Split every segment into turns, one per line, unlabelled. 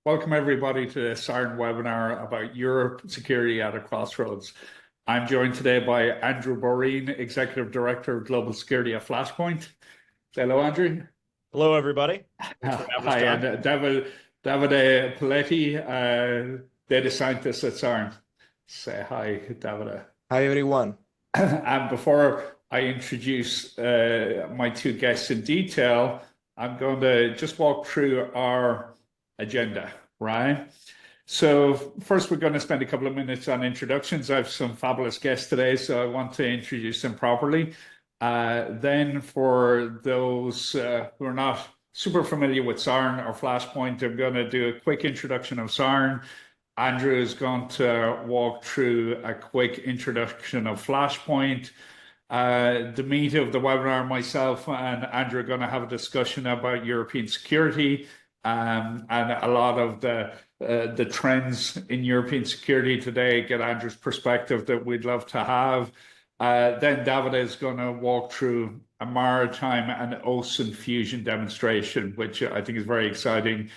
Welcome everybody to the Siren webinar about Europe security at a crossroads. I'm joined today by Andrew Borene, Executive Director of Global Security at Flashpoint. Hello, Andrew.
Hello, everybody.
Hi, and Davide Paoletti, Data Scientist at Siren. Say hi, Davide.
Hi, everyone.
And before I introduce my two guests in detail, I'm going to just walk through our agenda, right? So first, we're going to spend a couple of minutes on introductions. I have some fabulous guests today, so I want to introduce them properly. Then for those who are not super familiar with Siren or Flashpoint, I'm going to do a quick introduction of Siren. Andrew is going to walk through a quick introduction of Flashpoint. The meat of the webinar, myself and Andrew are going to have a discussion about European security and a lot of the trends in European security today, get Andrew's perspective that we'd love to have. Then Davide is going to walk through a maritime and ocean fusion demonstration, which I think is very exciting.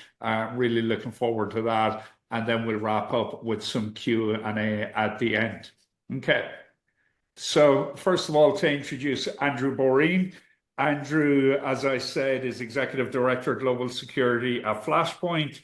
Really looking forward to that. And then we'll wrap up with some Q&A at the end. Okay. So first of all, to introduce Andrew Borene. Andrew, as I said, is Executive Director of Global Security at Flashpoint.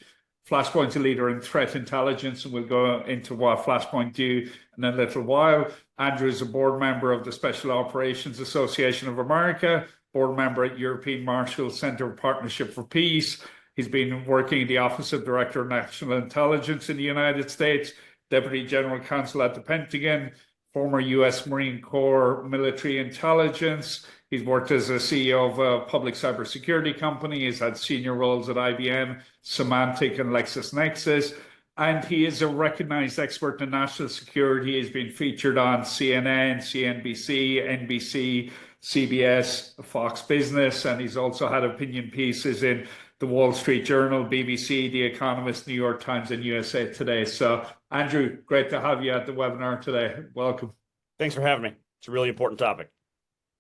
Flashpoint's a leader in threat intelligence, and we'll go into what Flashpoint do in a little while. Andrew is a board member of the Special Operations Association of America, board member at European Marshall Center of Partnership for Peace. He's been working in the Office of Director of National Intelligence in the United States, Deputy General Counsel at the Pentagon, former U.S. Marine Corps Military Intelligence. He's worked as a CEO of a public cybersecurity company. He's had senior roles at IBM, Symantec and LexisNexis. And he is a recognized expert in national security. He's been featured on CNN, CNBC, NBC, CBS, Fox Business. And he's also had opinion pieces in the Wall Street Journal, BBC, The Economist, New York Times, and USA Today. So, Andrew, great to have you at the webinar today. Welcome.
Thanks for having me. It's a really important topic.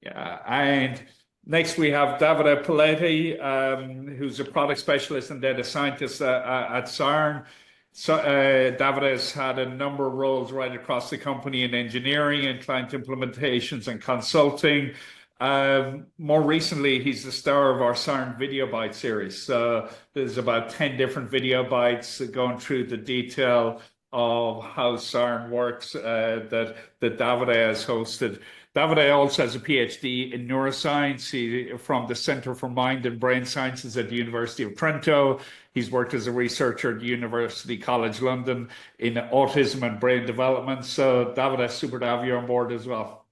Yeah, and next we have Davide Paoletti, who's a product specialist and data scientist at Siren. So, Davide has had a number of roles right across the company in engineering and client implementations and consulting. More recently, he's the star of our Siren Video Bite series. So there's about 10 different video bites going through the detail of how Siren works that Davide has hosted. Davide also has a PhD in neuroscience from the Center for Mind and Brain Sciences at the University of Trento. He's worked as a researcher at University College London in autism and brain development. So Davide, super to have you on board as well.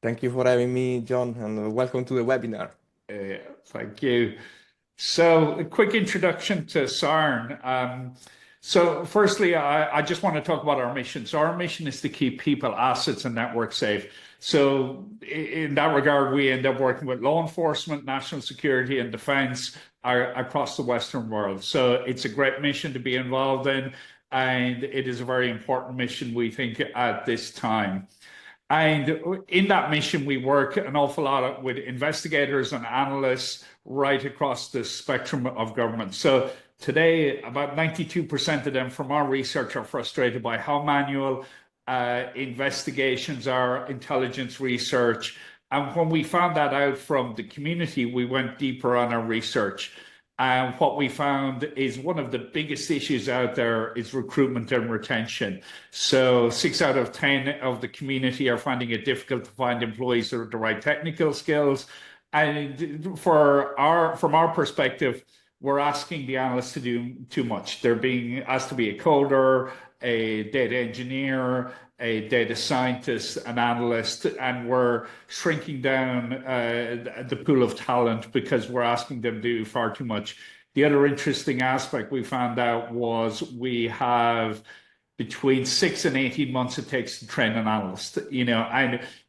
Thank you for having me, John, and welcome to the webinar.
Thank you. So a quick introduction to Siren. So firstly, I just want to talk about our mission. So our mission is to keep people, assets, and networks safe. So in that regard, we end up working with law enforcement, national security, and defense across the Western world. So it's a great mission to be involved in, and it is a very important mission, we think, at this time. And in that mission, we work an awful lot with investigators and analysts right across the spectrum of government. So today, about 92% of them from our research are frustrated by how manual investigations are, intelligence research. And when we found that out from the community, we went deeper on our research. And what we found is one of the biggest issues out there is recruitment and retention. So 6 out of 10 of the community are finding it difficult to find employees with the right technical skills. And from our perspective, we're asking the analysts to do too much. They're being asked to be a coder, a data engineer, a data scientist, an analyst, and we're shrinking down the pool of talent because we're asking them to do far too much. The other interesting aspect we found out was we have between 6 and 18 months it takes to train an analyst,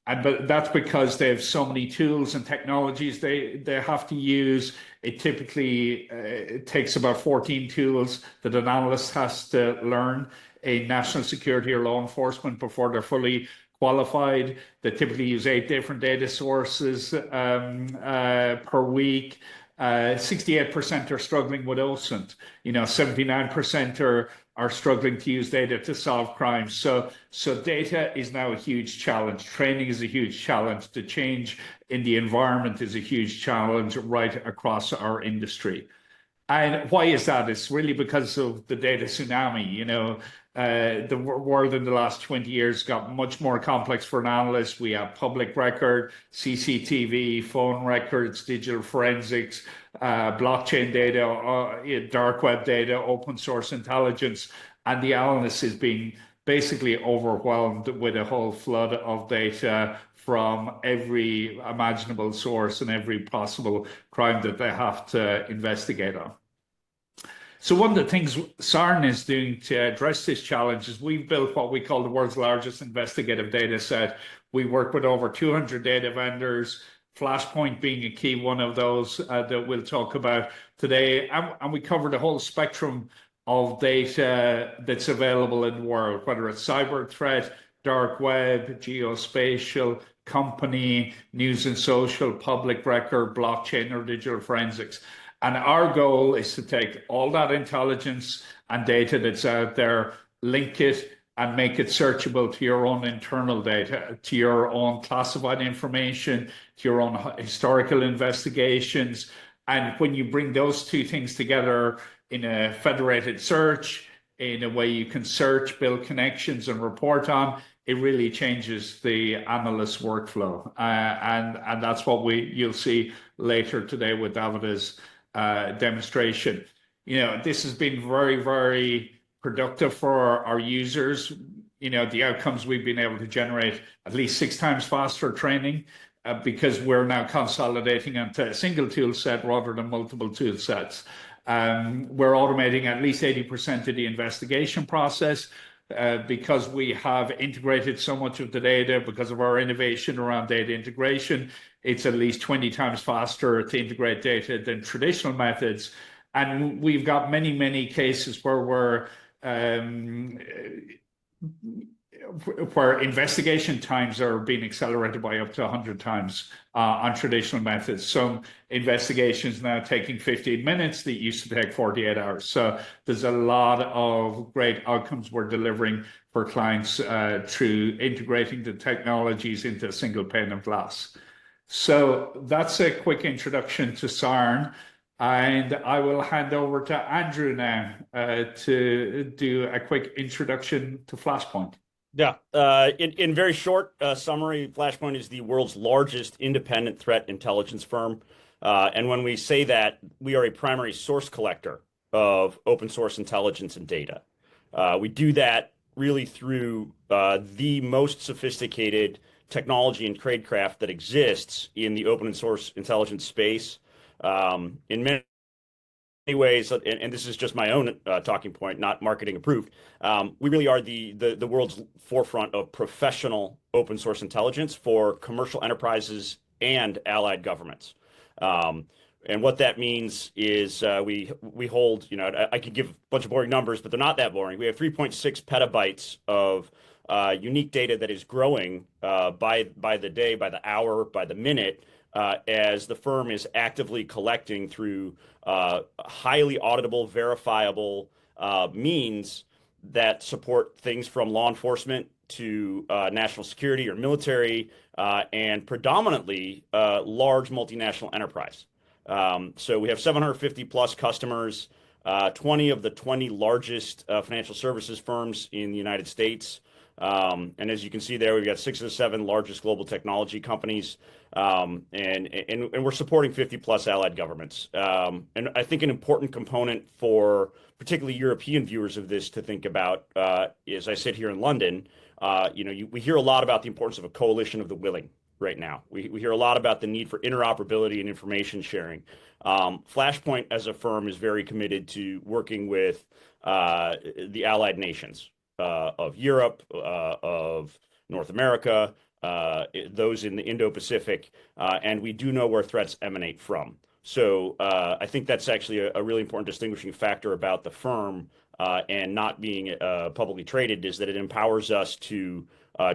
but that's because they have so many tools and technologies they have to use. It typically it takes about 14 tools that an analyst has to learn in national security or law enforcement before they're fully qualified. They typically use 8 different data sources per week. 68% are struggling with OSINT. 79% are struggling to use data to solve crimes. So data is now a huge challenge. Training is a huge challenge. The change in the environment is a huge challenge right across our industry. And why is that? It's really because of the data tsunami. The world in the last 20 years got much more complex for an analyst. We have public record, CCTV, phone records, digital forensics, blockchain data, dark web data, open source intelligence, and the analyst is being basically overwhelmed with a whole flood of data from every imaginable source and every possible crime that they have to investigate on. So one of the things Siren is doing to address this challenge is we've built what we call the world's largest investigative data set. We work with over 200 data vendors, Flashpoint being a key one of those that we'll talk about today. And we cover the whole spectrum of data that's available in the world, whether it's cyber threat, dark web, geospatial, company, news and social, public record, blockchain, or digital forensics. And our goal is to take all that intelligence and data that's out there, link it, and make it searchable to your own internal data, to your own classified information, to your own historical investigations. And when you bring those two things together in a federated search, in a way you can search, build connections, and report on, it really changes the analyst workflow. And that's what you'll see later today with Davide's demonstration. This has been very, very productive for our users. The outcomes we've been able to generate at least 6 times faster training because we're now consolidating into a single tool set rather than multiple tool sets. We're automating at least 80% of the investigation process because we have integrated so much of the data because of our innovation around data integration. It's at least 20 times faster to integrate data than traditional methods. And we've got many, many cases where investigation times are being accelerated by up to 100 times on traditional methods. Some investigations now taking 15 minutes that used to take 48 hours. So there's a lot of great outcomes we're delivering for clients through integrating the technologies into a single pane of glass. So that's a quick introduction to Siren. And I will hand over to Andrew now to do a quick introduction to Flashpoint.
Yeah, in very short summary, Flashpoint is the world's largest independent threat intelligence firm. And when we say that, we are a primary source collector of open source intelligence and data. We do that really through the most sophisticated technology and tradecraft that exists in the open source intelligence space. In many ways, and this is just my own talking point, not marketing approved, we really are the world's forefront of professional open source intelligence for commercial enterprises and allied governments. And what that means is we hold, I could give a bunch of boring numbers, but they're not that boring. We have 3.6 petabytes of unique data that is growing by the day, by the hour, by the minute, as the firm is actively collecting through highly auditable, verifiable means that support things from law enforcement to national security or military, and predominantly large multinational enterprise. So we have 750 plus customers, 20 of the 20 largest financial services firms in the United States. And as you can see there, we've got 6 of the 7 largest global technology companies, and we're supporting 50 plus allied governments. And I think an important component for particularly European viewers of this to think about, as I sit here in London, we hear a lot about the importance of a coalition of the willing right now. We hear a lot about the need for interoperability and information sharing. Flashpoint as a firm is very committed to working with the allied nations of Europe, of North America, those in the Indo-Pacific, and we do know where threats emanate from. So I think that's actually a really important distinguishing factor about the firm and not being publicly traded, is that it empowers us to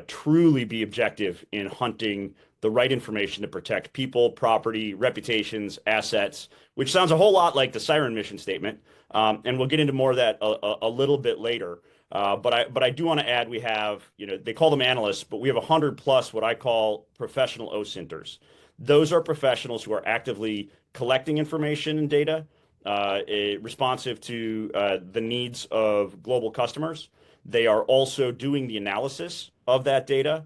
truly be objective in hunting the right information to protect people, property, reputations, assets, which sounds a whole lot like the Siren mission statement. And we'll get into more of that a little bit later. But I do want to add, we have, they call them analysts, but we have 100 plus what I call professional OSINTers. Those are professionals who are actively collecting information and data, responsive to the needs of global customers. They are also doing the analysis of that data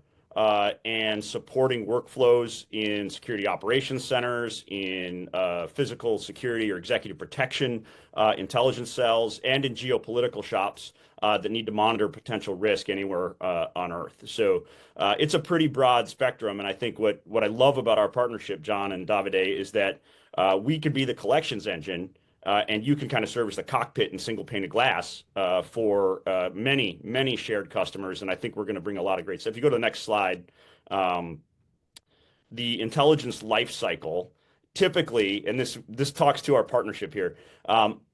and supporting workflows in security operations centers, in physical security or executive protection intelligence cells, and in geopolitical shops that need to monitor potential risk anywhere on Earth. So it's a pretty broad spectrum. And I think what I love about our partnership, John and Davide, is that we could be the collections engine, and you can kind of serve as the cockpit and single pane of glass for many, many shared customers. And I think we're going to bring a lot of great stuff. If you go to the next slide, the intelligence life cycle, typically, and this talks to our partnership here.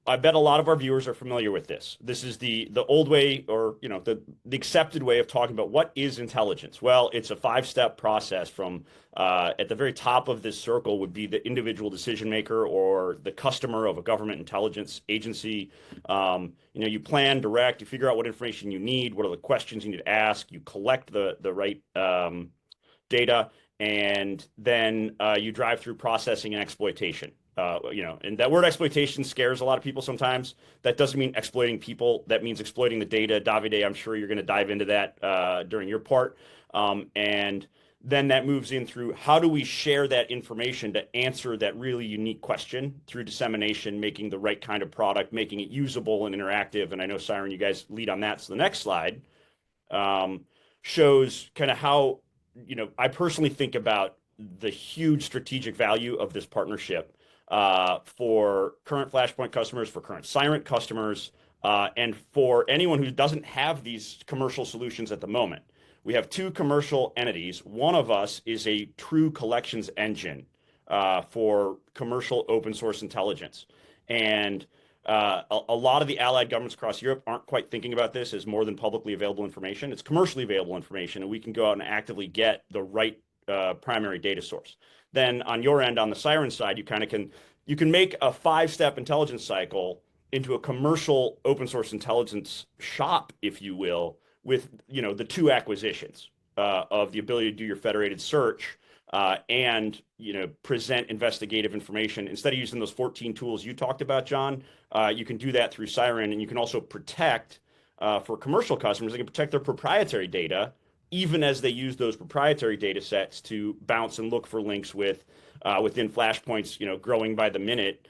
I bet a lot of our viewers are familiar with this. This is the old way, or the accepted way of talking about what is intelligence. Well, it's a 5-step process. From at the very top of this circle would be the individual decision maker or the customer of a government intelligence agency. You plan, direct, you figure out what information you need, what are the questions you need to ask, you collect the right data, and then you drive through processing and exploitation. And that word exploitation scares a lot of people sometimes. That doesn't mean exploiting people. That means exploiting the data. Davide, I'm sure you're going to dive into that during your part. And then that moves in through how do we share that information to answer that really unique question through dissemination, making the right kind of product, making it usable and interactive. And I know, Siren, you guys lead on that. So the next slide shows kind of how, I personally think about the huge strategic value of this partnership for current Flashpoint customers, for current Siren customers, and for anyone who doesn't have these commercial solutions at the moment. We have 2 commercial entities. One of us is a true collections engine for commercial open source intelligence. And a lot of the allied governments across Europe aren't quite thinking about this as more than publicly available information. It's commercially available information, and we can go out and actively get the right primary data source. Then on your end, on the Siren side, you can make a 5-step intelligence cycle into a commercial open source intelligence shop, if you will, with the 2 acquisitions of the ability to do your federated search and present investigative information. Instead of using those 14 tools you talked about, John, you can do that through Siren, and you can also protect for commercial customers. They can protect their proprietary data, even as they use those proprietary data sets to bounce and look for links within Flashpoint's growing by the minute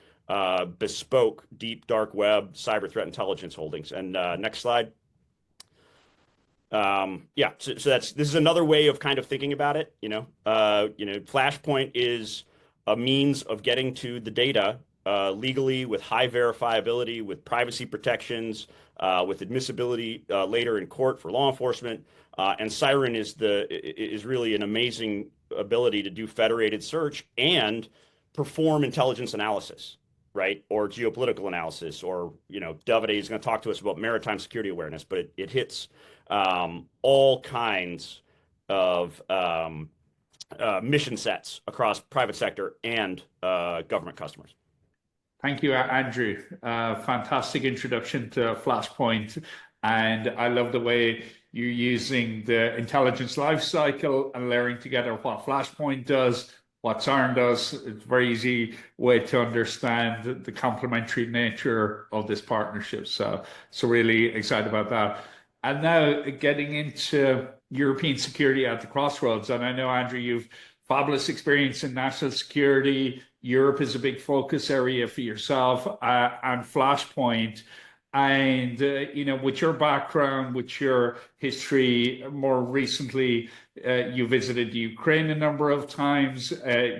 bespoke deep dark web cyber threat intelligence holdings. And next slide. So this is another way of kind of thinking about it. Flashpoint is a means of getting to the data legally, with high verifiability, with privacy protections, with admissibility later in court for law enforcement. And Siren is really an amazing ability to do federated search and perform intelligence analysis, right? Or geopolitical analysis, or Davide is going to talk to us about maritime security awareness, but it hits all kinds of mission sets across private sector and government customers.
Thank you, Andrew. Fantastic introduction to Flashpoint. And I love the way you're using the intelligence lifecycle and layering together what Flashpoint does, what Siren does. It's a very easy way to understand the complementary nature of this partnership. So really excited about that. And now getting into European security at the Crossroads. And I know, Andrew, you've fabulous experience in national security. Europe is a big focus area for yourself and Flashpoint. And, with your background, with your history, more recently, you visited Ukraine a number of times.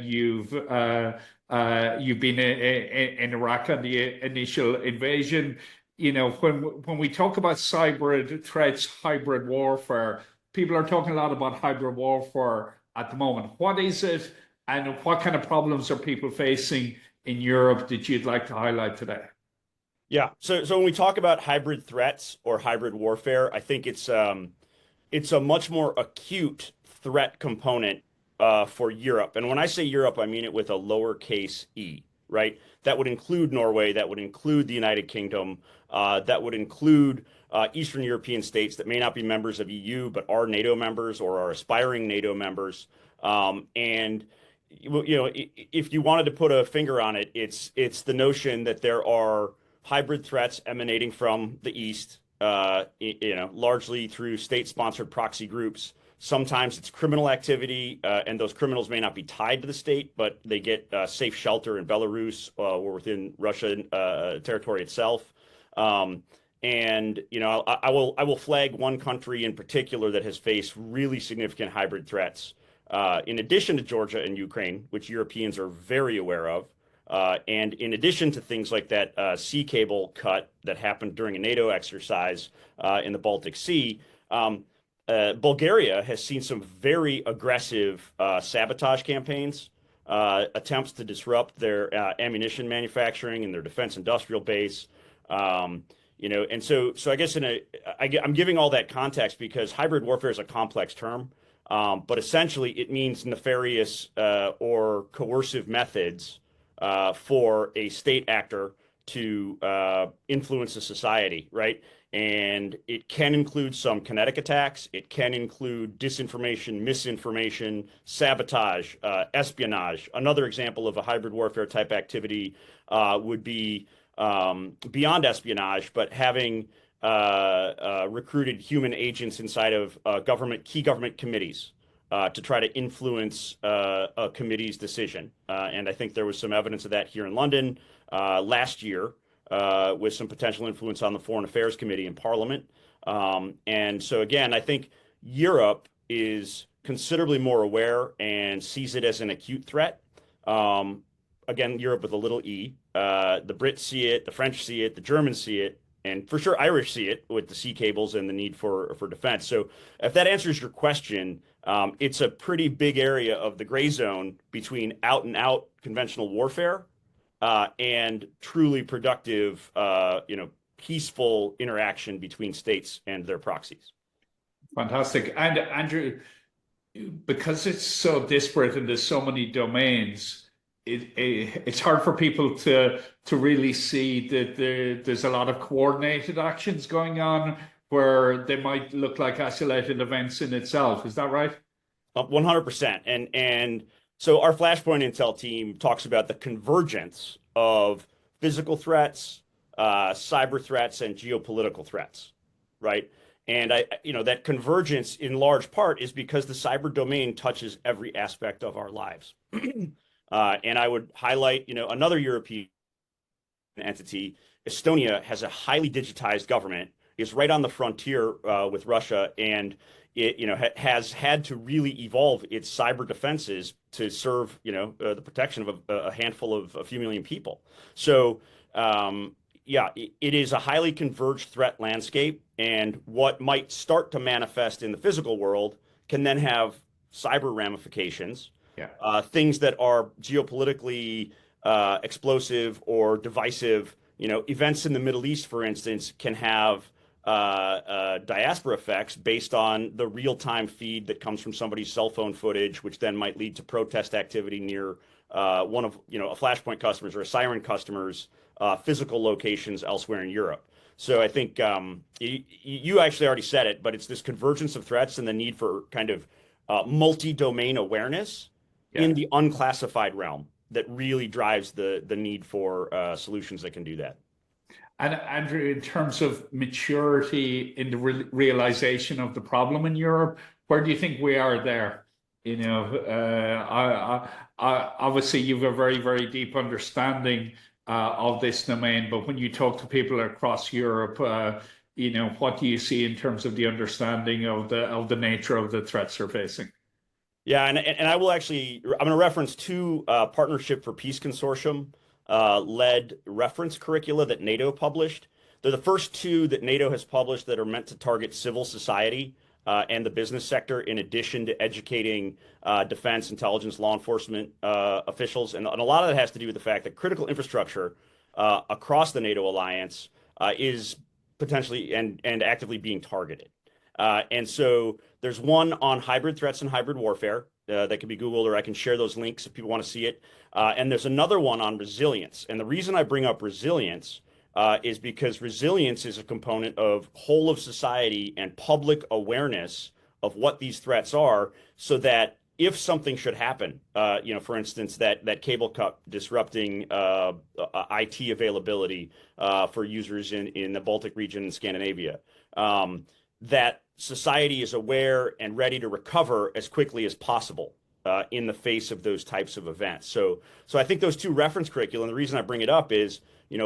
You've been in Iraq on the initial invasion. When we talk about cyber threats, hybrid warfare, people are talking a lot about hybrid warfare at the moment. What is it, and what kind of problems are people facing in Europe that you'd like to highlight today?
Yeah. So when we talk about hybrid threats or hybrid warfare, I think it's a much more acute threat component for Europe. And when I say Europe, I mean it with a lowercase e, right? That would include Norway, that would include the United Kingdom, that would include Eastern European states that may not be members of EU, but are NATO members or are aspiring NATO members. And if you wanted to put a finger on it, it's the notion that there are hybrid threats emanating from the East, largely through state-sponsored proxy groups. Sometimes it's criminal activity, and those criminals may not be tied to the state, but they get safe shelter in Belarus or within Russian territory itself. I will flag one country in particular that has faced really significant hybrid threats. In addition to Georgia and Ukraine, which Europeans are very aware of, and in addition to things like that sea cable cut that happened during a NATO exercise in the Baltic Sea, Bulgaria has seen some very aggressive sabotage campaigns, attempts to disrupt their ammunition manufacturing and their defense industrial base. And so I guess I'm giving all that context because hybrid warfare is a complex term. But essentially, it means nefarious or coercive methods for a state actor to influence a society, right? And it can include some kinetic attacks. It can include disinformation, misinformation, sabotage, espionage. Another example of a hybrid warfare type activity would be beyond espionage, but having recruited human agents inside of key government committees to try to influence a committee's decision. And I think there was some evidence of that here in London last year with some potential influence on the Foreign Affairs Committee in Parliament. And so again, I think Europe is considerably more aware and sees it as an acute threat. Again, Europe with a little e. The Brits see it, the French see it, the Germans see it, and for sure Irish see it with the sea cables and the need for defense. So if that answers your question, it's a pretty big area of the gray zone between out and out conventional warfare and truly productive, peaceful interaction between states and their proxies.
Fantastic. And Andrew, because it's so disparate and there's so many domains, it's hard for people to really see that there's a lot of coordinated actions going on where they might look like isolated events in itself. Is that right?
100%. And so our Flashpoint Intel team talks about the convergence of physical threats, cyber threats, and geopolitical threats, right? And that convergence in large part is because the cyber domain touches every aspect of our lives. And I would highlight, another European entity. Estonia has a highly digitized government, is right on the frontier with Russia, and it has had to really evolve its cyber defenses to serve the protection of a few million people. So it is a highly converged threat landscape, and what might start to manifest in the physical world can then have cyber ramifications. Yeah. Things that are geopolitically explosive or divisive, events in the Middle East, for instance, can have diaspora effects based on the real-time feed that comes from somebody's cell phone footage, which then might lead to protest activity near one of a Flashpoint customers or a Siren customers' physical locations elsewhere in Europe. So I think you actually already said it, but it's this convergence of threats and the need for kind of multi-domain awareness in the unclassified realm that really drives the need for solutions that can do that.
And Andrew, in terms of maturity in the realization of the problem in Europe, where do you think we are there? Obviously you have a very, very deep understanding of this domain, but when you talk to people across Europe, what do you see in terms of the understanding of the nature of the threats they're facing?
Yeah, and I'm going to reference two Partnership for Peace Consortium led reference curricula that NATO published. They're the first two that NATO has published that are meant to target civil society and the business sector, in addition to educating defense, intelligence, law enforcement officials. And a lot of that has to do with the fact that critical infrastructure across the NATO alliance is potentially and actively being targeted. And so there's one on hybrid threats and hybrid warfare that can be Googled, or I can share those links if people want to see it. And there's another one on resilience. And the reason I bring up resilience is because resilience is a component of whole of society and public awareness of what these threats are, so that if something should happen, for instance, that cable cut disrupting IT availability for users in the Baltic region and Scandinavia, that society is aware and ready to recover as quickly as possible in the face of those types of events. So I think those two reference curricula, and the reason I bring it up is,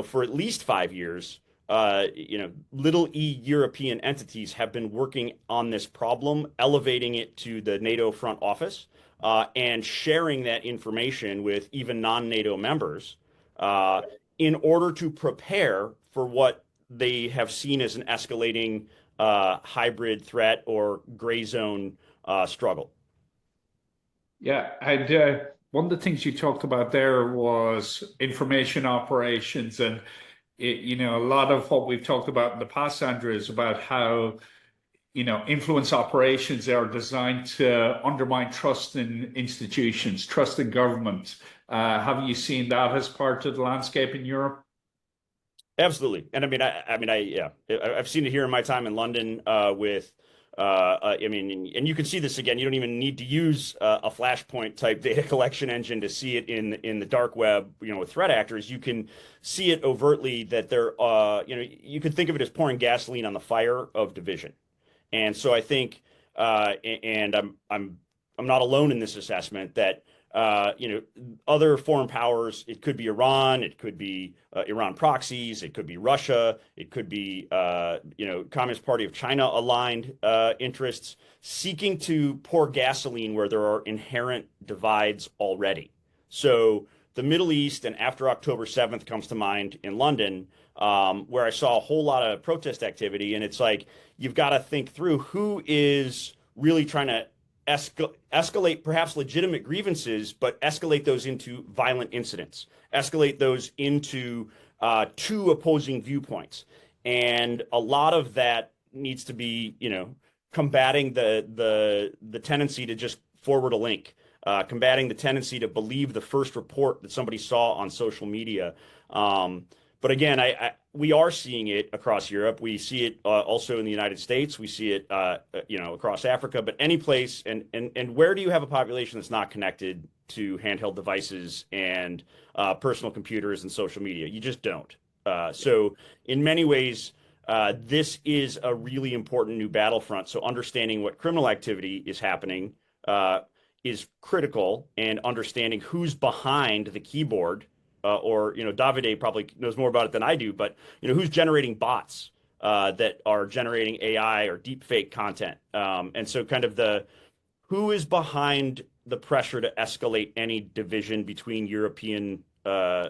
for at least 5 years, little e European entities have been working on this problem, elevating it to the NATO front office, and sharing that information with even non-NATO members in order to prepare for what they have seen as an escalating hybrid threat or gray zone struggle.
Yeah, and one of the things you talked about there was information operations, and a lot of what we've talked about in the past, Andrew, is about how influence operations are designed to undermine trust in institutions, trust in government. Have you seen that as part of the landscape in Europe?
Absolutely, and yeah, I've seen it here in my time in London with. And you can see this again. You don't even need to use a Flashpoint type data collection engine to see it in the dark web. With threat actors, you can see it overtly that they're. You can think of it as pouring gasoline on the fire of division. And so I think, and I'm not alone in this assessment, that other foreign powers, it could be Iran, it could be Iran proxies, it could be Russia, it could be Communist Party of China aligned interests, seeking to pour gasoline where there are inherent divides already. So the Middle East, and after October 7th comes to mind in London, where I saw a whole lot of protest activity, and it's like, you've got to think through who is really trying to escalate perhaps legitimate grievances, but escalate those into violent incidents, escalate those into two opposing viewpoints. And a lot of that needs to be, combating the tendency to just forward a link, combating the tendency to believe the first report that somebody saw on social media. But again, we are seeing it across Europe. We see it also in the United States. We see it, across Africa. But any place, and where do you have a population that's not connected to handheld devices and personal computers and social media? You just don't. So in many ways, this is a really important new battlefront. So understanding what criminal activity is happening is critical, and understanding who's behind the keyboard. Or Davide probably knows more about it than I do, but who's generating bots that are generating AI or deep fake content, and so kind of who is behind the pressure to escalate any division between European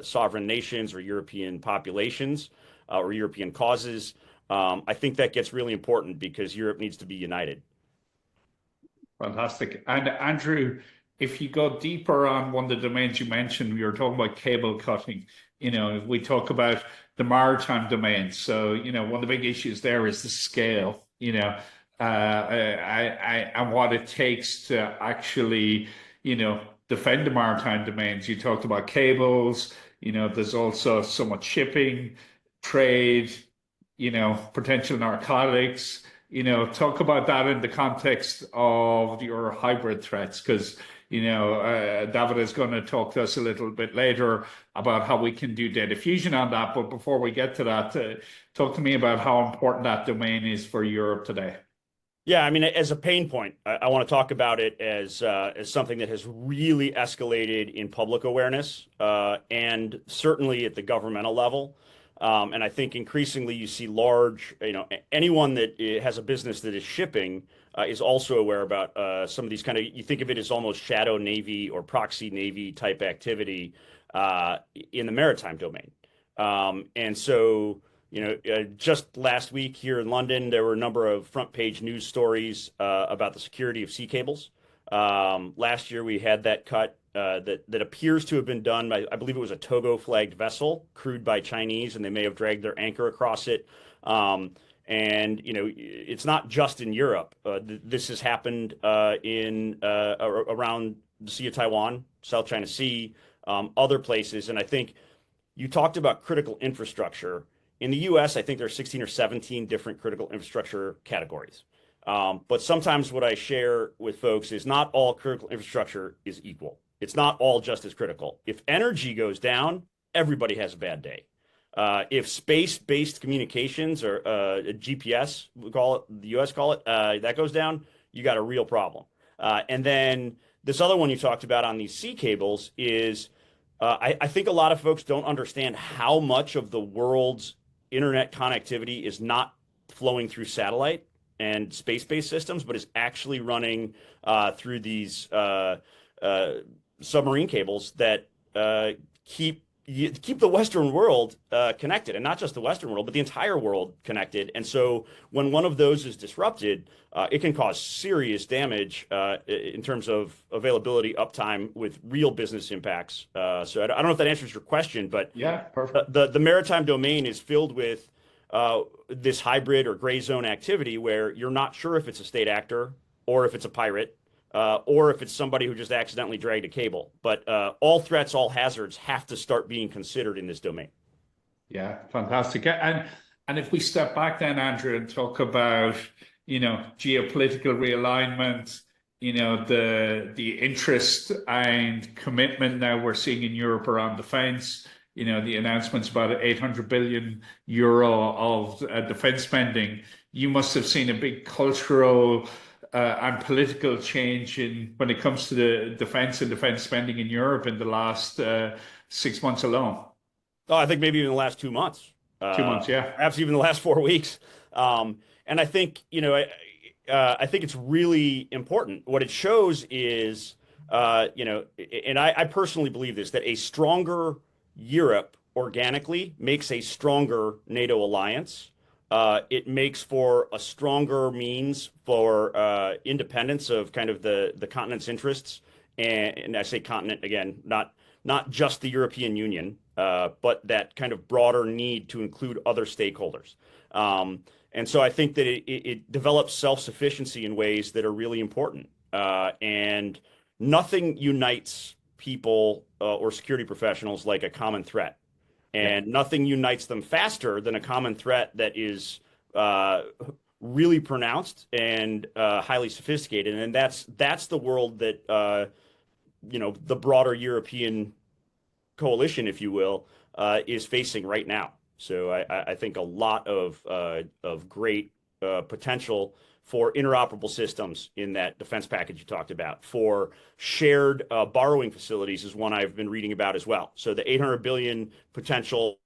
sovereign nations or European populations or European causes. I think that gets really important because Europe needs to be united.
Fantastic. And Andrew, if you go deeper on one of the domains you mentioned, we were talking about cable cutting. We talk about the maritime domain. So, one of the big issues there is the scale, and what it takes to actually, defend the maritime domains. You talked about cables, there's also so much shipping, trade, potential narcotics. Talk about that in the context of your hybrid threats, because Davide is going to talk to us a little bit later about how we can do data fusion on that. But before we get to that, talk to me about how important that domain is for Europe today.
Yeah, as a pain point, I want to talk about it as something that has really escalated in public awareness, and certainly at the governmental level. And I think increasingly you see large, anyone that has a business that is shipping is also aware about some of these kind of, you think of it as almost shadow Navy or proxy Navy type activity in the maritime domain. And so, just last week here in London, there were a number of front page news stories about the security of sea cables. Last year we had that cut that appears to have been done by, I believe it was a Togo flagged vessel crewed by Chinese, and they may have dragged their anchor across it. And, it's not just in Europe. This has happened around the Sea of Taiwan, South China Sea, other places. And I think you talked about critical infrastructure. In the US, I think there are 16 or 17 different critical infrastructure categories. But sometimes what I share with folks is not all critical infrastructure is equal. It's not all just as critical. If energy goes down, everybody has a bad day. If space-based communications or GPS, we call it, the US call it, that goes down, you got a real problem. And then this other one you talked about on these sea cables is I think a lot of folks don't understand how much of the world's internet connectivity is not flowing through satellite and space-based systems, but is actually running through these submarine cables that keep the Western world connected, and not just the Western world, but the entire world connected. And so when one of those is disrupted, it can cause serious damage in terms of availability, uptime, with real business impacts. So I don't know if that answers your question, but
Yeah, perfect.
The maritime domain is filled with this hybrid or gray zone activity where you're not sure if it's a state actor or if it's a pirate. Or if it's somebody who just accidentally dragged a cable. But all threats, all hazards have to start being considered in this domain.
Yeah, fantastic. And if we step back then, Andrew, and talk about, geopolitical realignment, the interest and commitment now we're seeing in Europe around defense, the announcements about 800 billion euro of defense spending, you must have seen a big cultural and political change when it comes to the defense and defense spending in Europe in the last 6 months alone.
Oh, I think maybe even the last 2 months.
2 months, yeah.
Perhaps even the last 4 weeks. And I think, I think it's really important. What it shows is, and I personally believe this, that a stronger Europe organically makes a stronger NATO alliance. It makes for a stronger means for independence of kind of the continent's interests. And I say continent again, not just the European Union, but that kind of broader need to include other stakeholders. And so I think that it develops self-sufficiency in ways that are really important. And nothing unites people or security professionals like a common threat. And nothing unites them faster than a common threat that is really pronounced and highly sophisticated. And that's the world that the broader European coalition, if you will, is facing right now. So I think a lot of great potential for interoperable systems in that defense package you talked about. For shared borrowing facilities is one I've been reading about as well. So the 800 billion potential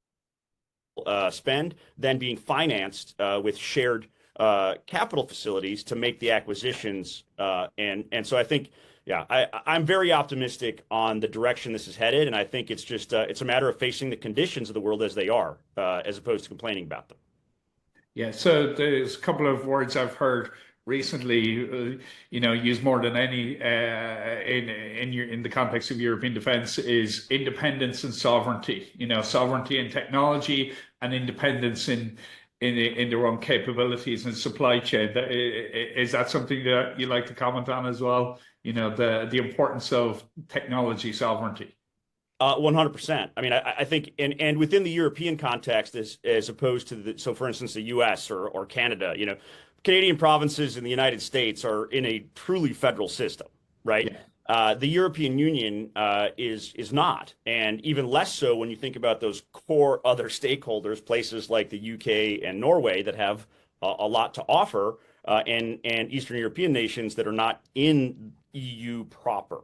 spend then being financed with shared capital facilities to make the acquisitions. And so I think, I'm very optimistic on the direction this is headed. And I think it's just, it's a matter of facing the conditions of the world as they are, as opposed to complaining about them.
Yeah, so there's a couple of words I've heard recently, used more than any in the context of European defense is independence and sovereignty. Sovereignty in technology and independence in their own capabilities and supply chain. Is that something that you like to comment on as well? The importance of technology sovereignty.
100%. I mean, I think, and within the European context, as opposed to so for instance, the US or Canada, Canadian provinces in the United States are in a truly federal system, right? Yeah. The European Union is not, and even less so when you think about those core other stakeholders, places like the UK and Norway that have a lot to offer, and Eastern European nations that are not in EU proper.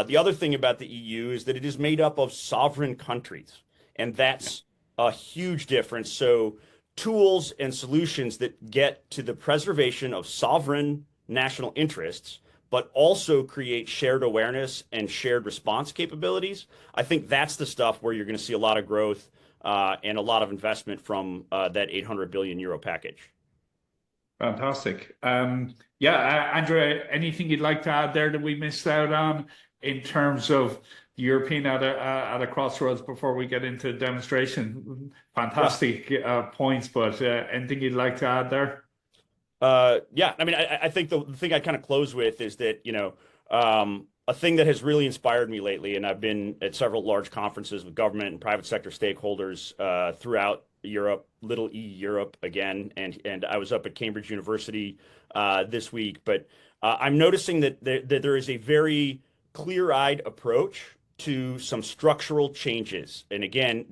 The other thing about the EU is that it is made up of sovereign countries, and that's a huge difference. So tools and solutions that get to the preservation of sovereign national interests, but also create shared awareness and shared response capabilities. I think that's the stuff where you're going to see a lot of growth and a lot of investment from that 800 billion euro package.
Fantastic. Andrew, anything you'd like to add there that we missed out on in terms of European at a crossroads before we get into the demonstration. Fantastic points, but anything you'd like to add there?
Yeah, I mean, I think the thing I kind of close with is that, a thing that has really inspired me lately, and I've been at several large conferences with government and private sector stakeholders throughout Europe, Little E Europe again, and I was up at Cambridge University this week. But I'm noticing that there is a very clear-eyed approach to some structural changes. And again,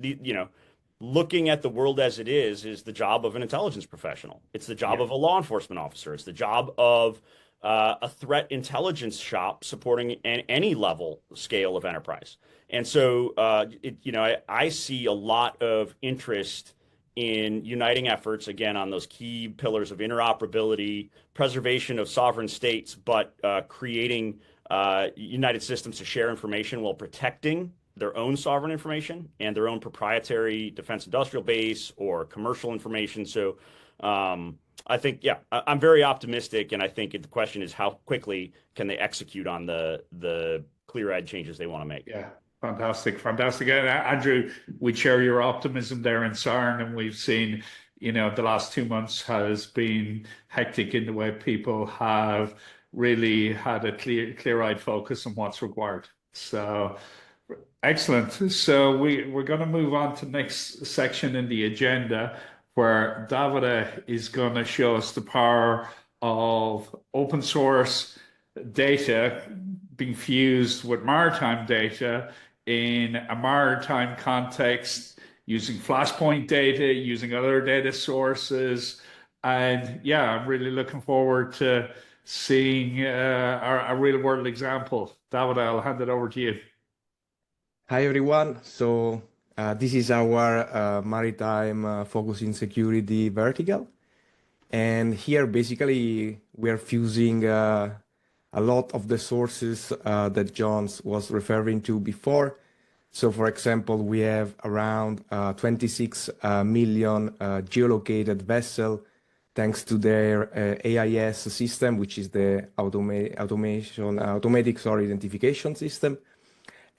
looking at the world as it is the job of an intelligence professional. It's the job of a law enforcement officer. It's the job of a threat intelligence shop supporting any level scale of enterprise. And so, I see a lot of interest in uniting efforts, again, on those key pillars of interoperability, preservation of sovereign states, but creating united systems to share information while protecting their own sovereign information and their own proprietary defense industrial base or commercial information. So I think, I'm very optimistic, and I think the question is how quickly can they execute on the clear-eyed changes they want to make.
Yeah, fantastic. And Andrew, we share your optimism there in Siren, and we've seen, the last 2 months has been hectic in the way people have really had a clear-eyed focus on what's required. So excellent. So we're going to move on to the next section in the agenda, where Davide is going to show us the power of open source data being fused with maritime data in a maritime context, using Flashpoint data, using other data sources. And I'm really looking forward to seeing a real world example. Davide, I'll hand it over to you.
Hi, everyone. So this is our maritime focusing security vertical. And here, basically, we are fusing a lot of the sources that John was referring to before. So, for example, we have around 26 million geolocated vessels thanks to their AIS system, which is the automatic identification system.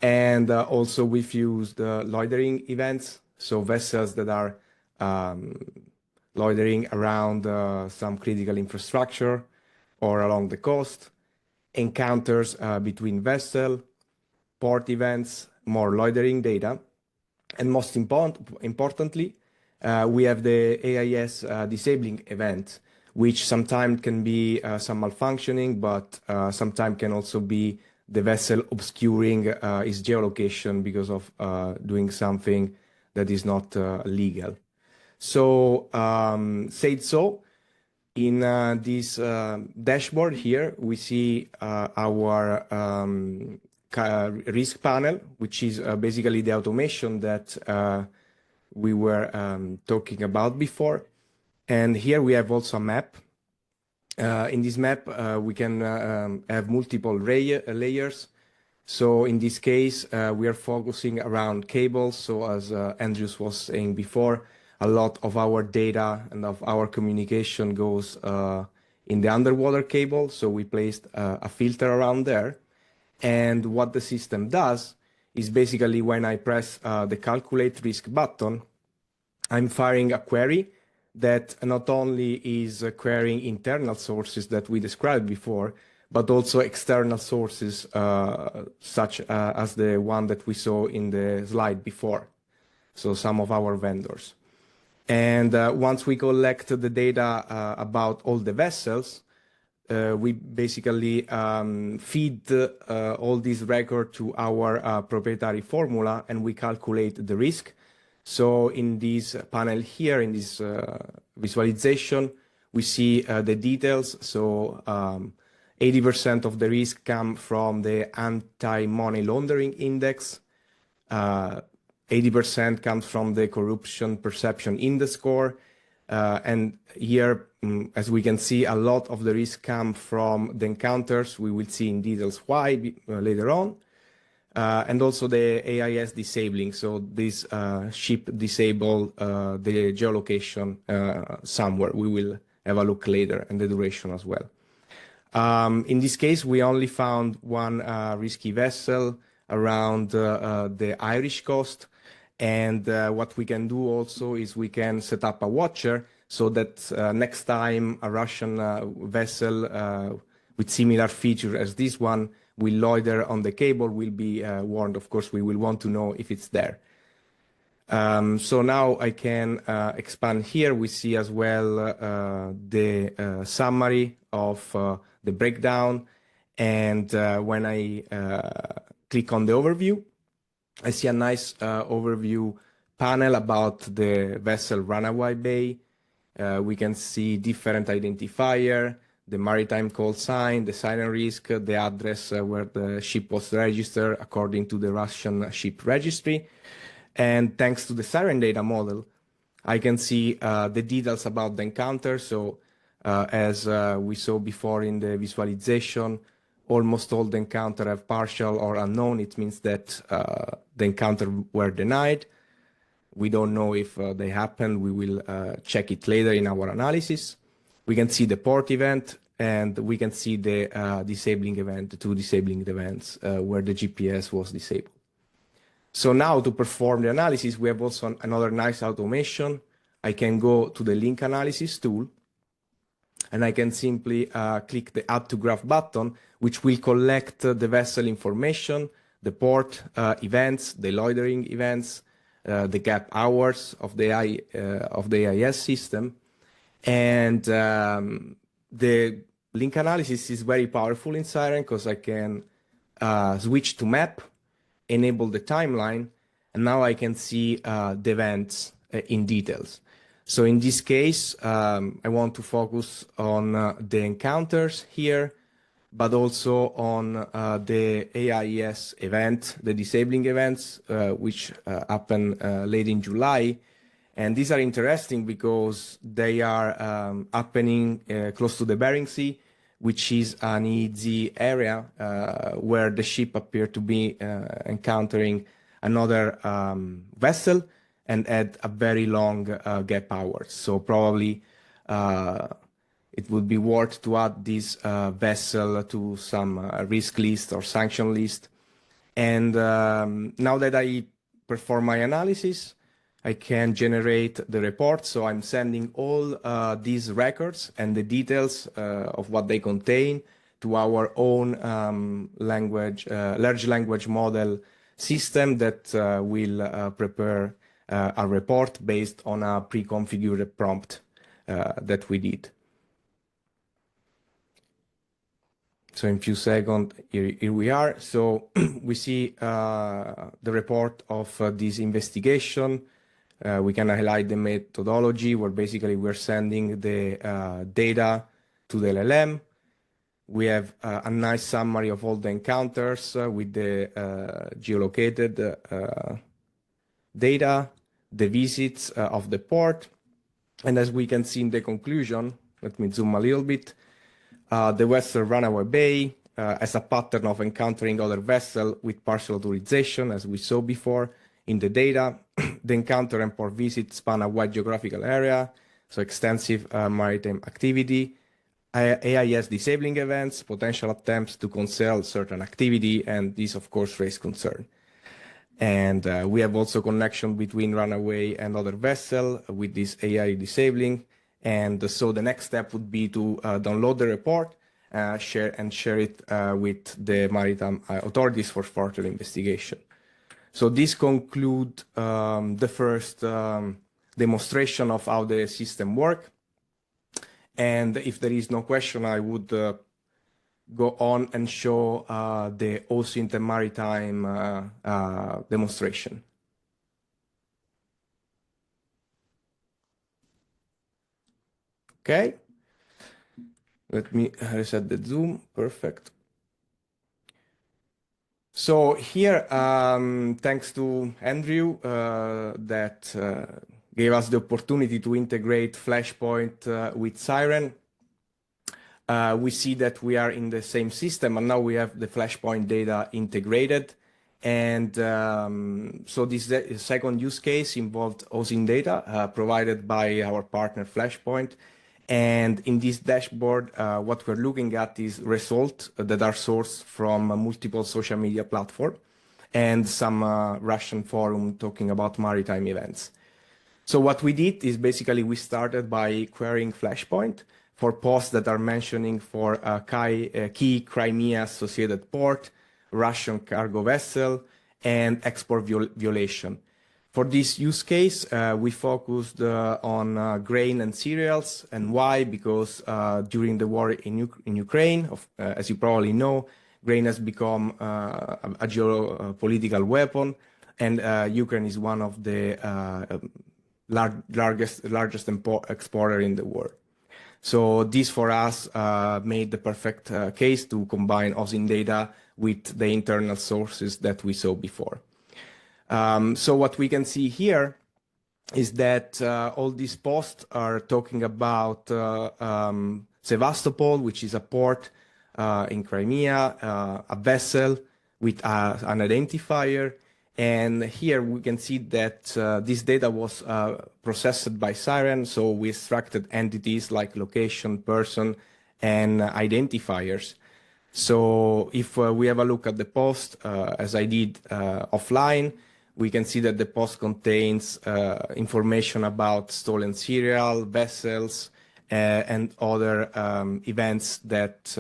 And also we fused loitering events, so vessels that are loitering around some critical infrastructure or along the coast, encounters between vessels, port events, more loitering data. And most importantly, we have the AIS disabling event, which sometimes can be some malfunctioning, but sometimes can also be the vessel obscuring its geolocation because of doing something that is not legal. So, in this dashboard here, we see our risk panel, which is basically the automation that we were talking about before. And here we have also a map. In this map, we can have multiple layers. So in this case, we are focusing around cables. So as Andrew was saying before, a lot of our data and of our communication goes in the underwater cable. So we placed a filter around there. And what the system does is basically when I press the calculate risk button, I'm firing a query that not only is querying internal sources that we described before, but also external sources such as the one that we saw in the slide before. So some of our vendors. And once we collect the data about all the vessels, we basically feed all this record to our proprietary formula, and we calculate the risk. So in this panel here, in this visualization, we see the details. So 80% of the risk come from the anti-money laundering index. 80% comes from the corruption perception index score. And here, as we can see, a lot of the risk come from the encounters. We will see in details why later on. And also the AIS disabling. So this ship disable the geolocation somewhere. We will have a look later, and the duration as well. In this case, we only found one risky vessel around the Irish coast. And what we can do also is we can set up a watcher so that next time a Russian vessel with similar feature as this one will loiter on the cable, will be warned. Of course, we will want to know if it's there. So now I can expand here. We see as well the summary of the breakdown. And when I click on the overview, I see a nice overview panel about the vessel runaway bay. We can see different identifier, the maritime call sign, the siren risk, the address where the ship was registered according to the Russian ship registry. And thanks to the Siren data model, I can see the details about the encounter. So as we saw before in the visualization, almost all the encounter have partial or unknown. It means that the encounter were denied. We don't know if they happened. We will check it later in our analysis. We can see the port event, and we can see the disabling event, the two disabling events where the GPS was disabled. So now to perform the analysis, we have also another nice automation. I can go to the link analysis tool, and I can simply click the Add to Graph button, which will collect the vessel information, the port events, the loitering events, the gap hours of the AIS system. And the link analysis is very powerful in Siren because I can switch to map, enable the timeline, and now I can see the events in details. So in this case, I want to focus on the encounters here, but also on the AIS event, the disabling events, which happen late in July. And these are interesting because they are happening close to the Bering Sea, which is an EEZ area where the ship appeared to be encountering another vessel and had a very long gap hours. So probably it would be worth to add this vessel to some risk list or sanction list. And now that I perform my analysis, I can generate the report. So I'm sending all these records and the details of what they contain to our own large language model system that will prepare a report based on a pre-configured prompt that we did. So in a few seconds, here we are. So we see the report of this investigation. We can highlight the methodology where basically we're sending the data to the LLM. We have a nice summary of all the encounters with the geolocated data, the visits of the port. And as we can see in the conclusion, let me zoom a little bit, the vessel runaway bay as a pattern of encountering other vessels with partial authorization, as we saw before in the data. The encounter and port visit span a wide geographical area, so extensive maritime activity, AIS disabling events, potential attempts to conceal certain activity, and these, of course, raise concern. And we have also connection between runaway and other vessel with this AI disabling. And so the next step would be to download the report, share it with the maritime authorities for further investigation. So this concludes the first demonstration of how the system works. And if there is no question, I would go on and show the OSINT and maritime demonstration. Okay, let me reset the zoom. Perfect. So here, thanks to Andrew that gave us the opportunity to integrate Flashpoint with Siren. We see that we are in the same system, and now we have the Flashpoint data integrated. And so this second use case involved OSINT data provided by our partner Flashpoint. And in this dashboard, what we're looking at is results that are sourced from multiple social media platforms. and some Russian forum talking about maritime events. So what we did is basically we started by querying Flashpoint for posts that are mentioning for key Crimea-associated port, Russian cargo vessel, and export violation. For this use case, we focused on grain and cereals. And why? Because during the war in Ukraine, as you probably know, grain has become a geopolitical weapon, and Ukraine is one of the largest exporter in the world. So this for us made the perfect case to combine OSINT data with the internal sources that we saw before. So what we can see here is that all these posts are talking about Sevastopol, which is a port in Crimea, a vessel with an identifier. And here we can see that this data was processed by Siren. So we extracted entities like location, person, and identifiers. So if we have a look at the post, as I did offline, we can see that the post contains information about stolen cereal, vessels, and other events that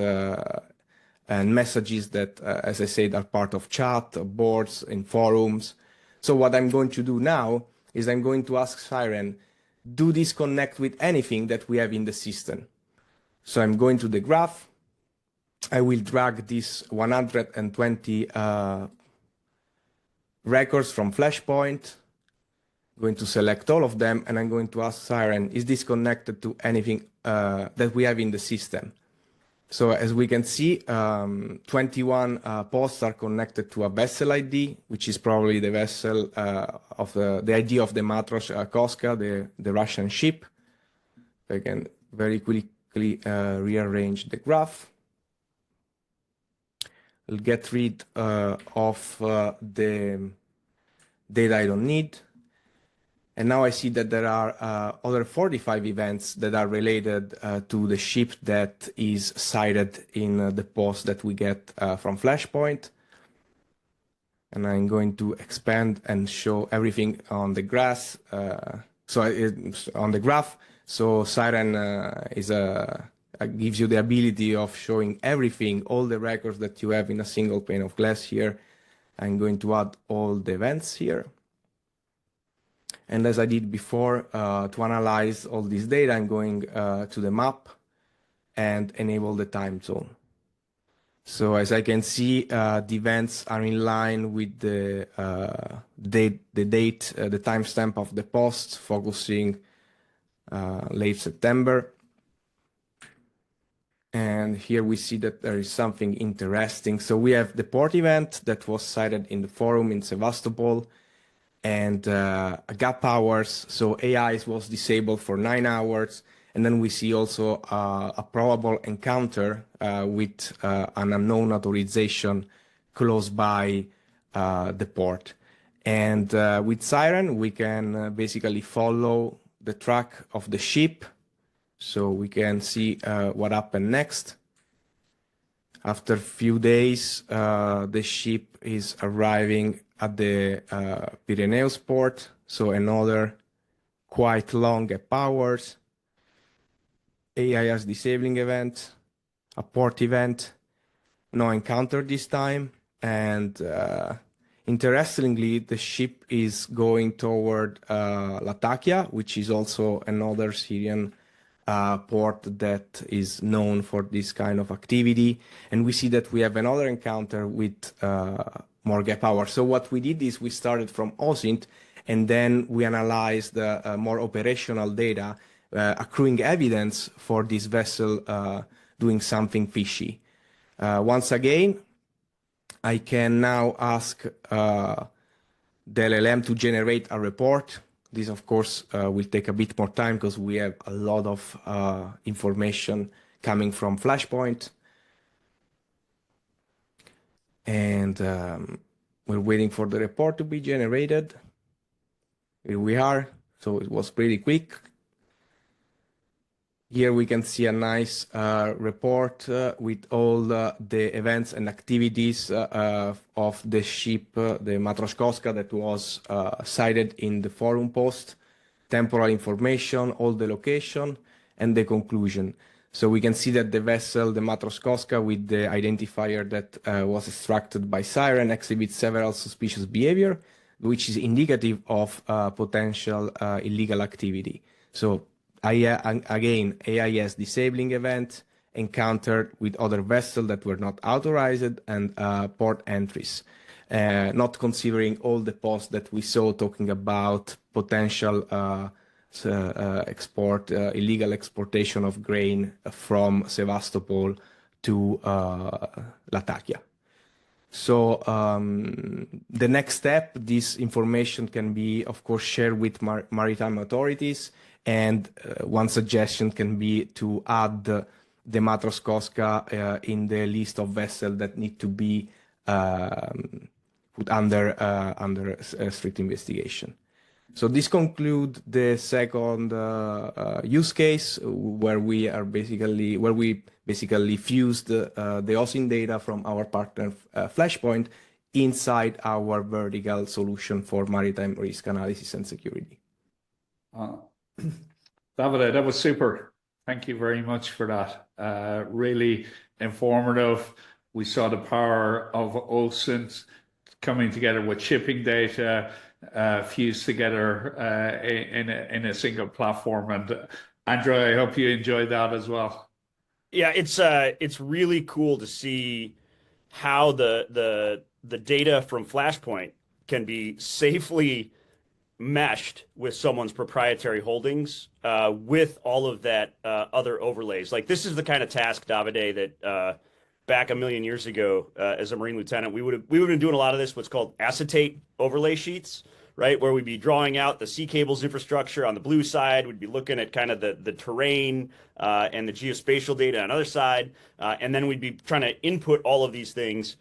and messages that, as I said, are part of chat, boards, and forums. So what I'm going to do now is I'm going to ask Siren, do this connect with anything that we have in the system? So I'm going to the graph. I will drag these 120 records from Flashpoint, going to select all of them, and I'm going to ask Siren, is this connected to anything that we have in the system? So as we can see, 21 posts are connected to a vessel ID, which is probably the vessel of the ID of the Matros Koska, the Russian ship. I can very quickly rearrange the graph. We'll get rid of the data I don't need. And now I see that there are other 45 events that are related to the ship that is cited in the post that we get from Flashpoint. And I'm going to expand and show everything on the graph. On the graph. So Siren gives you the ability of showing everything, all the records that you have in a single pane of glass here. I'm going to add all the events here. And as I did before, to analyze all this data, I'm going to the map and enable the time zone. So as I can see, the events are in line with the date, the timestamp of the post, focusing late September. And here we see that there is something interesting. So we have the port event that was cited in the forum in Sevastopol, and gap hours. So AI was disabled for 9 hours. And then we see also a probable encounter with an unknown authorization close by the port. And with Siren, we can basically follow the track of the ship. So we can see what happened next. After a few days, the ship is arriving at the Pyrenees port, so another quite long gap hours. AIS disabling event, a port event, no encounter this time, and interestingly, the ship is going toward Latakia, which is also another Syrian port that is known for this kind of activity. And we see that we have another encounter with more gap hours. So what we did is we started from OSINT, and then we analyzed the more operational data, accruing evidence for this vessel doing something fishy. Once again, I can now ask the LLM to generate a report. This, of course, will take a bit more time because we have a lot of information coming from Flashpoint. And we're waiting for the report to be generated. Here we are. So it was pretty quick. Here we can see a nice report with all the events and activities of the ship, the Matroskowska, that was cited in the forum post, temporal information, all the location, and the conclusion. So we can see that the vessel, the Matroskowska, with the identifier that was extracted by Siren, exhibits several suspicious behavior, which is indicative of potential illegal activity. So again, AIS disabling event encountered with other vessels that were not authorized, and port entries, not considering all the posts that we saw talking about potential illegal exportation of grain from Sevastopol to Latakia. So the next step, this information can be, of course, shared with maritime authorities. And one suggestion can be to add the Matroskowska in the list of vessels that need to be put under strict investigation. So this concludes the second use case, where we basically fused the OSINT data from our partner Flashpoint inside our vertical solution for maritime risk analysis and security.
Davide, that was super. Thank you very much for that. Really informative. We saw the power of OSINT coming together with shipping data, fused together in a single platform. And Andrew, I hope you enjoyed that as well.
Yeah, it's really cool to see how the data from Flashpoint can be safely meshed with someone's proprietary holdings with all of that other overlays. Like, this is the kind of task, Davide, that back a million years ago as a Marine lieutenant, we would have been doing a lot of this, what's called acetate overlay sheets, right? Where we'd be drawing out the sea cables infrastructure on the blue side. We'd be looking at kind of the terrain and the geospatial data on the other side. And then we'd be trying to input all of these things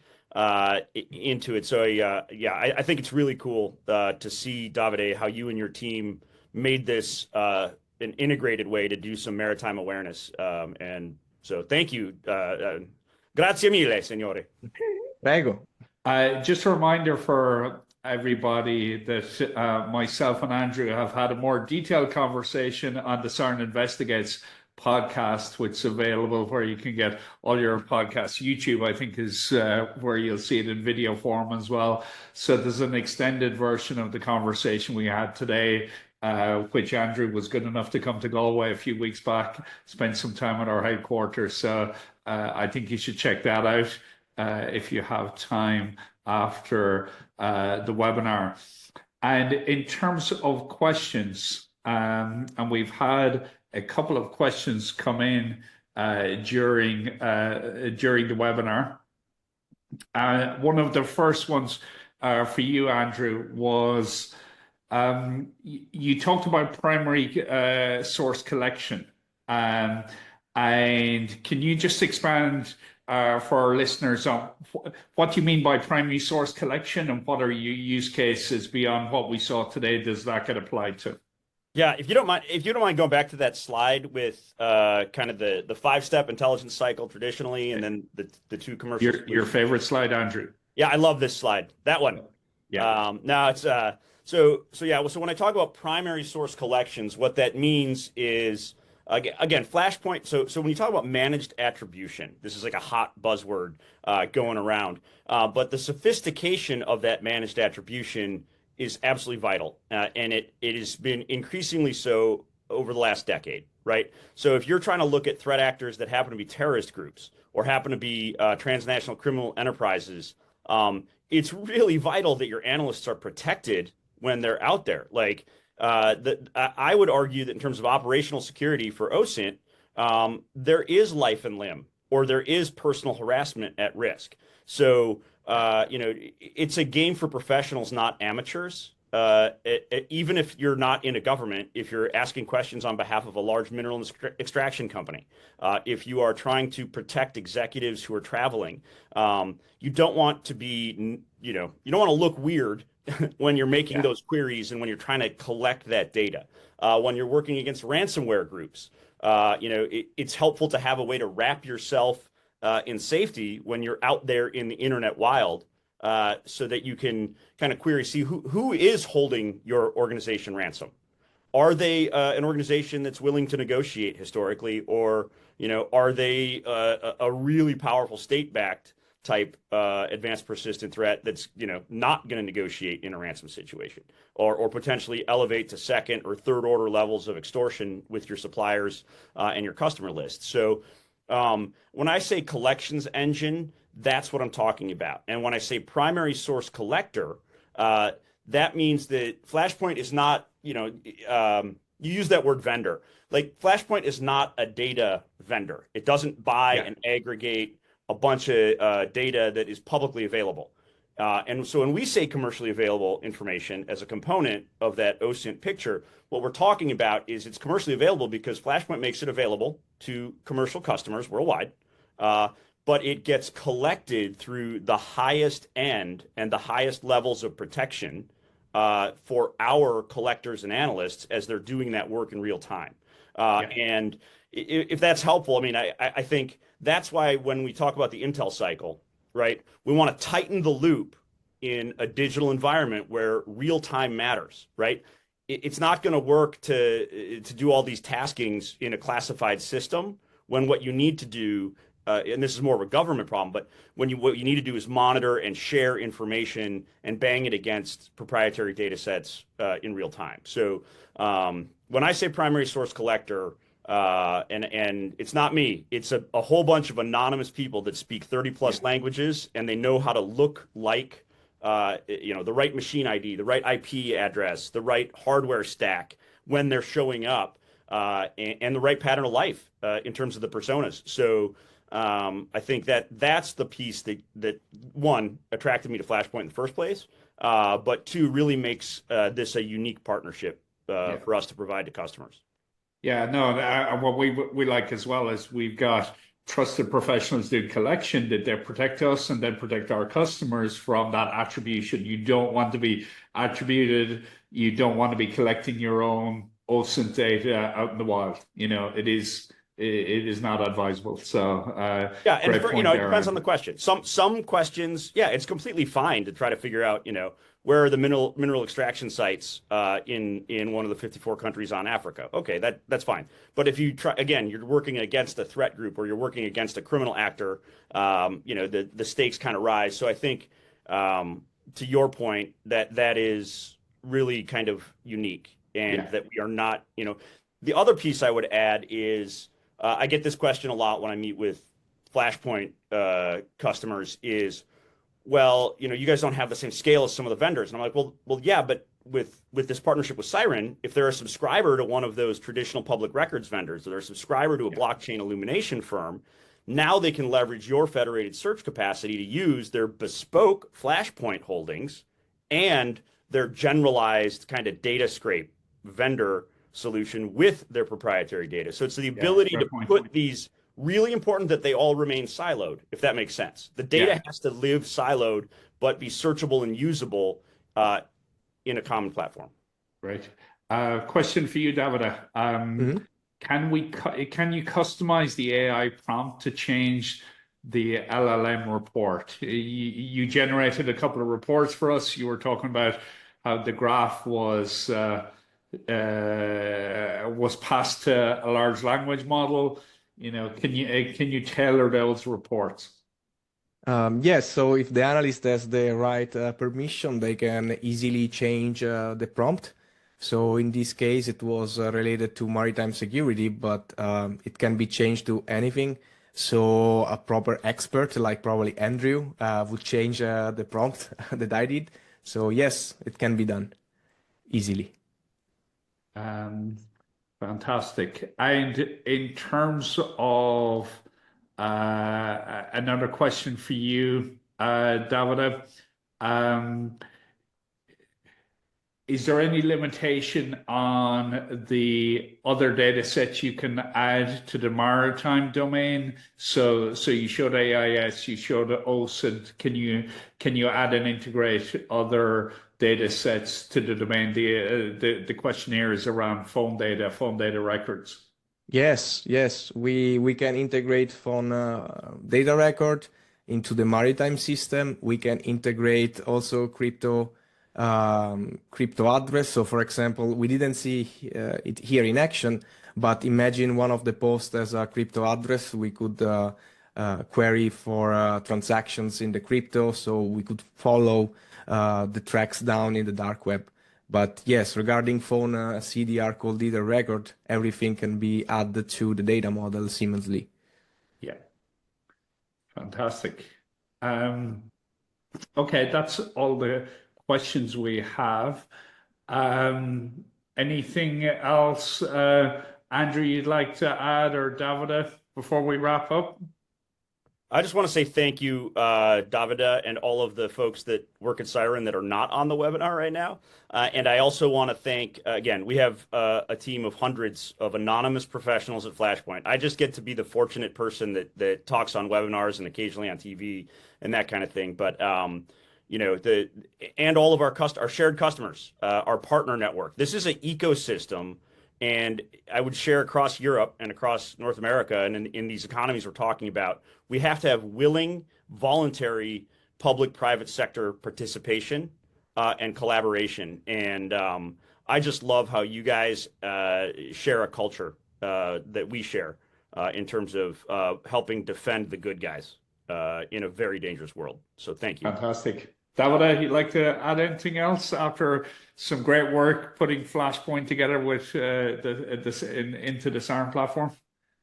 into it. So yeah, I think it's really cool to see, Davide, how you and your team made this an integrated way to do some maritime awareness. And so thank you. Grazie mille, signore.
Prego.
Just a reminder for everybody that myself and Andrew have had a more detailed conversation on the Siren Investigates podcast, which is available where you can get all your podcasts. YouTube, I think, is where you'll see it in video form as well. So there's an extended version of the conversation we had today, which Andrew was good enough to come to Galway a few weeks back, spend some time at our headquarters. So I think you should check that out if you have time after the webinar. And in terms of questions, and we've had a couple of questions come in during the webinar. One of the first ones for you, Andrew, was you talked about primary source collection. And can you just expand for our listeners on what do you mean by primary source collection, and what are your use cases beyond what we saw today does that get applied to?
Yeah, if you don't mind going back to that slide with kind of the 5-step intelligence cycle traditionally, and then the two commercials.
Your favorite slide, Andrew?
Yeah, I love this slide. That one.
Yeah.
Now it's so when I talk about primary source collections, what that means is again, Flashpoint. So when you talk about managed attribution, this is like a hot buzzword going around. But the sophistication of that managed attribution is absolutely vital, and it has been increasingly so over the last decade, right? So if you're trying to look at threat actors that happen to be terrorist groups or happen to be transnational criminal enterprises, it's really vital that your analysts are protected when they're out there. Like I would argue that in terms of operational security for OSINT, there is life and limb, or there is personal harassment at risk. So it's a game for professionals, not amateurs. Even if you're not in a government, if you're asking questions on behalf of a large mineral extraction company, if you are trying to protect executives who are traveling, you don't want to be, you don't want to look weird when you're making those queries and when you're trying to collect that data. When you're working against ransomware groups, it's helpful to have a way to wrap yourself in safety when you're out there in the internet wild, so that you can kind of query, see who is holding your organization ransom. Are they an organization that's willing to negotiate historically, or are they a really powerful state-backed type advanced persistent threat that's not going to negotiate in a ransom situation, or potentially elevate to second or third order levels of extortion with your suppliers and your customer list. So when I say collections engine, that's what I'm talking about. And when I say primary source collector, that means that Flashpoint is not, you use that word vendor. Like, Flashpoint is not a data vendor. It doesn't buy and aggregate a bunch of data that is publicly available. And so when we say commercially available information as a component of that OSINT picture, what we're talking about is it's commercially available because Flashpoint makes it available to commercial customers worldwide. But it gets collected through the highest end and the highest levels of protection for our collectors and analysts as they're doing that work in real time. And if that's helpful, I mean, I think that's why when we talk about the Intel cycle, right, we want to tighten the loop in a digital environment where real time matters, right? It's not going to work to do all these taskings in a classified system when what you need to do, and this is more of a government problem, but what you need to do is monitor and share information and bang it against proprietary data sets in real time. So when I say primary source collector, and it's not me, it's a whole bunch of anonymous people that speak 30 plus languages, and they know how to look like the right machine ID, the right IP address, the right hardware stack when they're showing up, and the right pattern of life in terms of the personas. So I think that's the piece that one, attracted me to Flashpoint in the first place, but two, really makes this a unique partnership for us to provide to customers.
Yeah, no, what we like as well is we've got trusted professionals doing collection that they protect us and then protect our customers from that attribution. You don't want to be attributed. You don't want to be collecting your own OSINT data out in the wild. It is not advisable. So
yeah, and
great point
it
there,
depends on
Andrew.
the question. Some questions, yeah, it's completely fine to try to figure out, where are the mineral extraction sites in one of the 54 countries on Africa. Okay, that's fine. But if you try, again, you're working against a threat group or you're working against a criminal actor, the stakes kind of rise. So I think, to your point, that is really kind of unique, and that we are not, the other piece I would add is, I get this question a lot when I meet with Flashpoint customers is, well, you guys don't have the same scale as some of the vendors. And I'm like, well, yeah, but with this partnership with Siren, if they're a subscriber to one of those traditional public records vendors, or they're a subscriber to a blockchain illumination firm, now they can leverage your federated search capacity to use their bespoke Flashpoint holdings and their generalized kind of data scrape vendor solution with their proprietary data. So it's the ability to put these, really important that they all remain siloed, if that makes sense. The data has to live siloed, but be searchable and usable in a common platform.
Right. Question for you, Davide. Can you customize the AI prompt to change the LLM report? You generated a couple of reports for us. You were talking about how the graph was passed to a large language model. Can you tailor those reports?
Yes, so if the analyst has the right permission, they can easily change the prompt. So in this case, it was related to maritime security, but it can be changed to anything. So a proper expert, like probably Andrew, would change the prompt that I did. So yes, it can be done easily.
Fantastic. And in terms of another question for you, Davide, is there any limitation on the other data sets you can add to the maritime domain? So you showed AIS, you showed OSINT. Can you add and integrate other data sets to the domain? The question here is around phone data records.
Yes. We can integrate phone data record into the maritime system. We can integrate also crypto address. So, for example, we didn't see it here in action, but imagine one of the posts as a crypto address. We could query for transactions in the crypto, so we could follow the tracks down in the dark web. But yes, regarding phone CDR call data record, everything can be added to the data model seamlessly.
Yeah, fantastic. Okay, that's all the questions we have. Anything else, Andrew, you'd like to add, or Davide, before we wrap up?
I just want to say thank you, Davide, and all of the folks that work at Siren that are not on the webinar right now. And I also want to thank, again, we have a team of hundreds of anonymous professionals at Flashpoint. I just get to be the fortunate person that talks on webinars and occasionally on TV and that kind of thing. But you know, and all of our shared customers, our partner network. This is an ecosystem. And I would share across Europe and across North America and in these economies we're talking about, we have to have willing, voluntary public-private sector participation and collaboration. And I just love how you guys share a culture that we share in terms of helping defend the good guys in a very dangerous world. So thank you.
Fantastic. Davide, you'd like to add anything else after some great work putting Flashpoint together with into the Siren platform?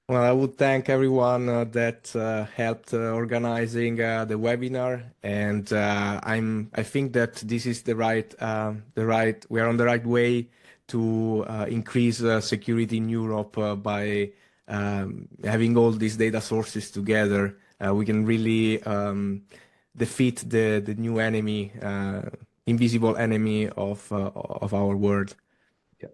Well, I would thank everyone that helped organizing the webinar, and I think that this is we are on the right way to increase security in Europe by having all these data sources together. We can really defeat the new enemy, invisible enemy of our world.
Yeah.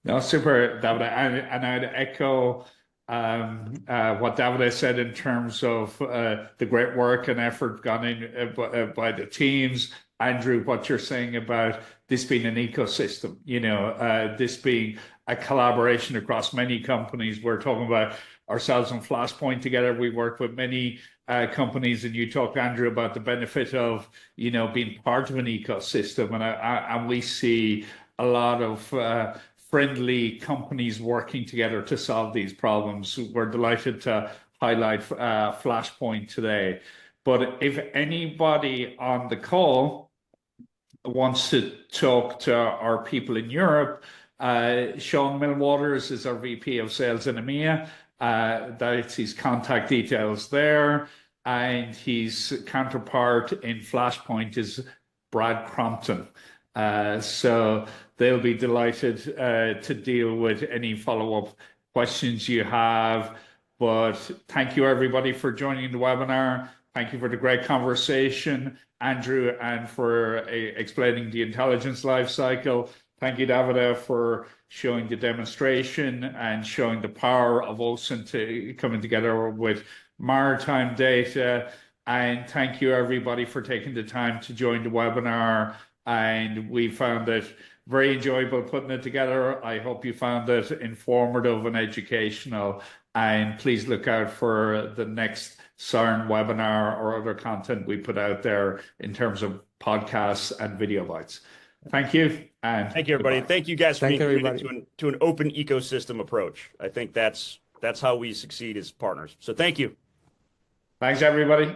No, super, Davide. And I'd echo what Davide said in terms of the great work and effort gone in by the teams. Andrew, what you're saying about this being an ecosystem, this being a collaboration across many companies. We're talking about ourselves and Flashpoint together. We work with many companies, and you talked, Andrew, about the benefit of being part of an ecosystem, and we see a lot of friendly companies working together to solve these problems. We're delighted to highlight Flashpoint today. But if anybody on the call wants to talk to our people in Europe, Sean Millwaters is our VP of Sales in EMEA. That's his contact details there. And his counterpart in Flashpoint is Brad Crompton. So they'll be delighted to deal with any follow-up questions you have. But thank you, everybody, for joining the webinar. Thank you for the great conversation, Andrew, and for explaining the intelligence life cycle. Thank you, Davide, for showing the demonstration and showing the power of OSINT coming together with maritime data. And thank you, everybody, for taking the time to join the webinar. And we found it very enjoyable putting it together. I hope you found it informative and educational. And please look out for the next Siren webinar or other content we put out there in terms of podcasts and video bites. Thank you. And
thank you, everybody.
Goodbye.
Thank you guys for
Thank
being committed
everybody.
to an open ecosystem approach. I think that's how we succeed as partners. So thank you.
Thanks, everybody.